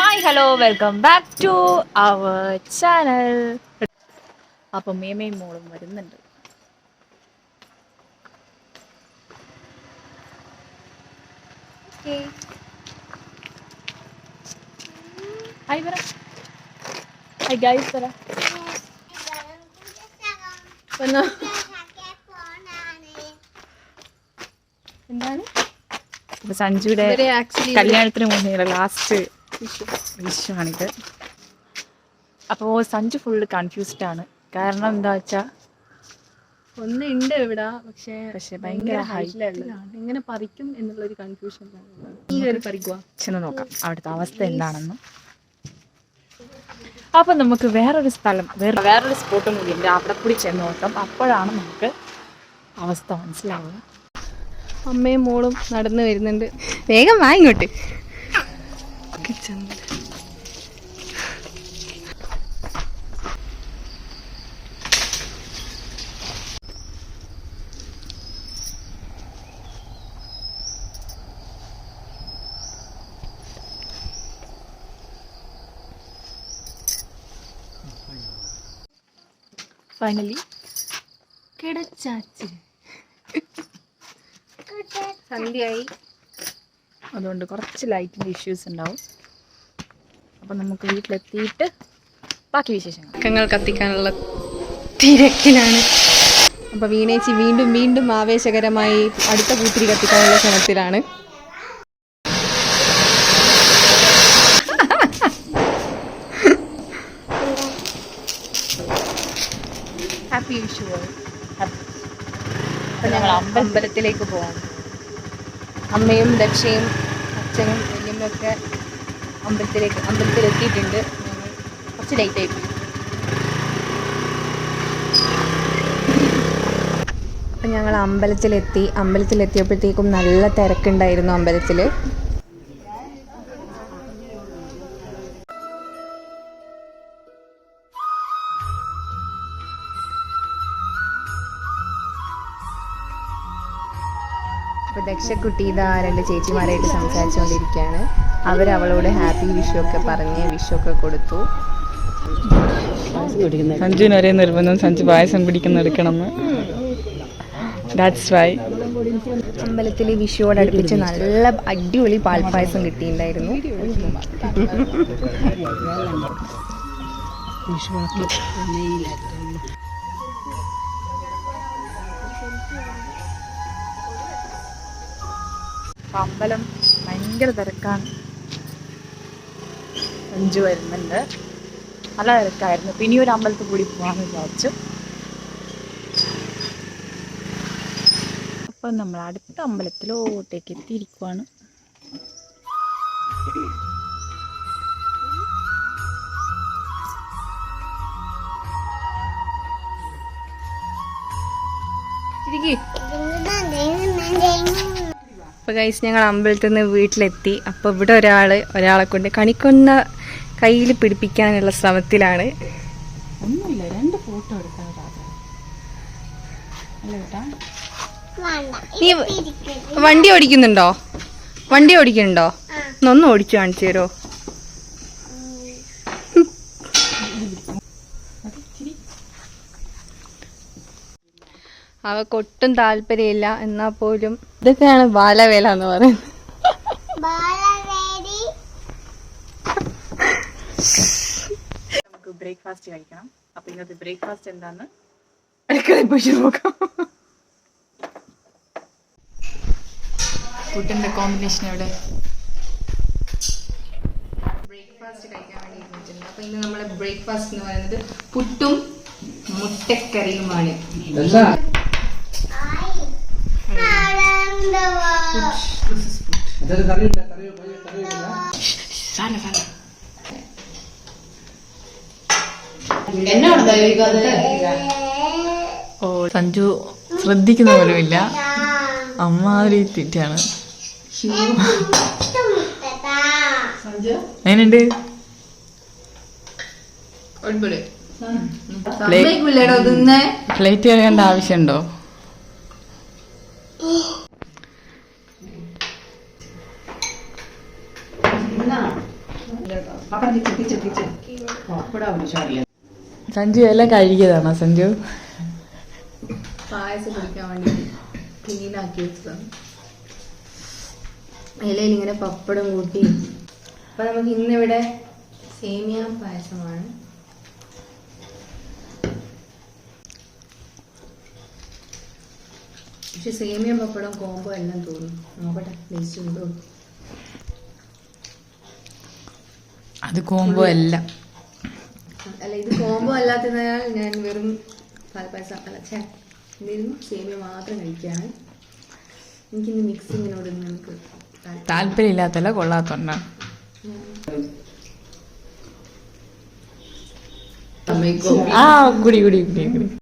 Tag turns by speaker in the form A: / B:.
A: Hi hello welcome back to our channel. അപ്പം മേമയും മോളും വരുന്നുണ്ട്. ഹായ് പറ. ഹായ് ഗൈസ് പറ. എന്താണ് ഇപ്പൊ സഞ്ജുയുടെ കല്യാണത്തിന് മുന്നേ ലാസ്റ്റ് വിഷുവാണിത്. അപ്പോൾ സഞ്ജു ഫുള്ള് കൺഫ്യൂസ്ഡ് ആണ്. കാരണം എന്താ വെച്ചാ
B: ഒന്നുണ്ട് ഇവിടെ, പക്ഷേ
A: ഭയങ്കര ഹൈറ്റിലാണ്.
B: എങ്ങനെ പറിക്കും എന്നുള്ളൊരു കൺഫ്യൂഷൻ.
A: ചെന്ന് നോക്കാം അവിടുത്തെ അവസ്ഥ എന്താണെന്ന്. അപ്പം നമുക്ക് വേറൊരു സ്ഥലം, വേറൊരു സ്പോട്ടും കൂടി ഉണ്ട്, അവിടെ കൂടി ചെന്ന് നോക്കാം. അപ്പോഴാണ് നമുക്ക് അവസ്ഥ മനസ്സിലാവുക.
B: അമ്മയും മോളും നടന്നു വരുന്നുണ്ട്. വേഗം വാ ഇങ്ങോട്ട്.
A: ഫൈനലി
B: കിടച്ചാച്ച് സന്ധ്യയായി.
A: അതുകൊണ്ട് കുറച്ച് ലൈറ്റിൻ്റെ ഇഷ്യൂസ് ഉണ്ടാവും. അപ്പം നമുക്ക് വീട്ടിലെത്തിയിട്ട് ബാക്കി വിശേഷങ്ങൾ
B: കത്തിക്കാനുള്ള തിരക്കിലാണ്. അപ്പോൾ വീണേച്ചി വീണ്ടും വീണ്ടും ആവേശകരമായി അടുത്ത പൂത്തിരി കത്തിക്കാനുള്ള ശ്രമത്തിലാണ്.
A: ഹാപ്പി വിഷു. അപ്പം ഞങ്ങൾ അമ്പലത്തിലേക്ക് പോകാം.
B: അമ്മയും ദക്ഷയും അച്ഛനും വല്യമ്മയൊക്കെ അമ്പലത്തിലെത്തിയിട്ടുണ്ട്. കുറച്ച് ലേറ്റായി പോയി. അപ്പം ഞങ്ങൾ അമ്പലത്തിലെത്തിയപ്പോഴത്തേക്കും നല്ല തിരക്കുണ്ടായിരുന്നു അമ്പലത്തിൽ. അപ്പോൾ ദക്ഷക്കുട്ടി ഇതാ രണ്ട് ചേച്ചിമാരായിട്ട് സംസാരിച്ചുകൊണ്ടിരിക്കുകയാണ്. അവളോട് ഹാപ്പി വിഷു ഒക്കെ പറഞ്ഞ് വിഷുവൊക്കെ കൊടുത്തു.
A: സഞ്ജുവിന് ഒരേ നിർബന്ധം, സഞ്ജു പായസം പിടിക്കുന്നെടുക്കണമെന്ന്. ദാറ്റ്സ് വൈ
B: അമ്പലത്തിൽ വിഷുവോടടുപ്പിച്ച് നല്ല അടിപൊളി പാൽപ്പായസം കിട്ടിയിട്ടുണ്ടായിരുന്നു.
A: അമ്പലം ഭയങ്കര തിരക്കാണ്. സഞ്ജു വരുന്നുണ്ട്. നല്ല തിരക്കായിരുന്നു. പിന്നെ ഒരു അമ്പലത്തിൽ കൂടി പോകാമെന്ന് വിചാരിച്ചു. അപ്പം നമ്മൾ അടുത്ത അമ്പലത്തിലോട്ടേക്ക് എത്തിയിരിക്കുവാണ്.
B: അപ്പോൾ ഗൈസ് ഞങ്ങൾ അമ്പലത്തിൽ നിന്ന് വീട്ടിലെത്തി. അപ്പോൾ ഇവിടെ ഒരാളെ കൊണ്ട് കണിക്കൊന്ന കയ്യിൽ പിടിപ്പിക്കാനുള്ള ശ്രമത്തിലാണ്.
A: ഒന്നുമില്ല, 2 ഫോട്ടോ എടുക്കാൻ.
B: നീ വണ്ടി ഓടിക്കുന്നുണ്ടോ? ഒന്ന് ഓടിച്ചു കാണിച്ചു തരോ? അവക്കൊട്ടും താല്പര്യമില്ല. എന്നാൽ പോലും ഇതൊക്കെയാണ് ബാലവേല എന്ന് പറയുന്നത്.
A: നമുക്ക് ബ്രേക്ക്ഫാസ്റ്റ് കഴിക്കണം. അപ്പൊ ഇന്നത്തെ ബ്രേക്ക്ഫാസ്റ്റ് എന്താന്ന് അടുക്കളയിൽ പോയി നോക്കാം. ഫുഡിന്റെ കോമ്പിനേഷൻ എവിടെ?
B: ബ്രേക്ക്ഫാസ്റ്റ് കഴിക്കാൻ വേണ്ടി ഇരുന്നിട്ടുണ്ട്. അപ്പൊ ഇന്ന് നമ്മുടെ ബ്രേക്ക്ഫാസ്റ്റ് എന്ന് പറയുന്നത് പുട്ടും മുട്ടക്കറിയുമാണ്.
A: ഓ, സഞ്ജു ശ്രദ്ധിക്കുന്ന പോലുമില്ല. അമ്മാതിരി തീറ്റാണ്. എങ്ങനെയുണ്ട്? പ്ലേറ്റ് കഴിയേണ്ട ആവശ്യമുണ്ടോ? സഞ്ജു എല്ലാം കഴുകിയതാണോ സഞ്ജു?
B: പായസം കുടിക്കാൻ വേണ്ടി ക്ലീൻ ആക്കി വെച്ചതാണ്. ഇലയിൽ ഇങ്ങനെ പപ്പടം കൂട്ടി. അപ്പൊ നമുക്ക് ഇന്നിവിടെ സേമിയ പായസമാണ്. പക്ഷെ സേമിയ പപ്പടം കോംബോ എല്ലാം തോന്നുന്നു. നോക്കട്ടെ ടേസ്റ്റ് ഉണ്ടോ.
A: അത് കോംബോ അല്ല.
B: അല്ല ഇത് കോംബോ അല്ലാത്തതിനാൽ ഞാൻ വെറും പാൽപ്പായസം അല്ല എന്തായിരുന്നു സേമിയ മാത്രം കഴിക്കുകയാണ്. എനിക്കിന്ന് മിക്സിങ്ങിനോടൊന്നും എനിക്ക്
A: താല്പര്യം ഇല്ലാത്തല്ല, കൊള്ളാത്തോണ്ടാണ്. ആ കുടി കുടി കുടി കുടി.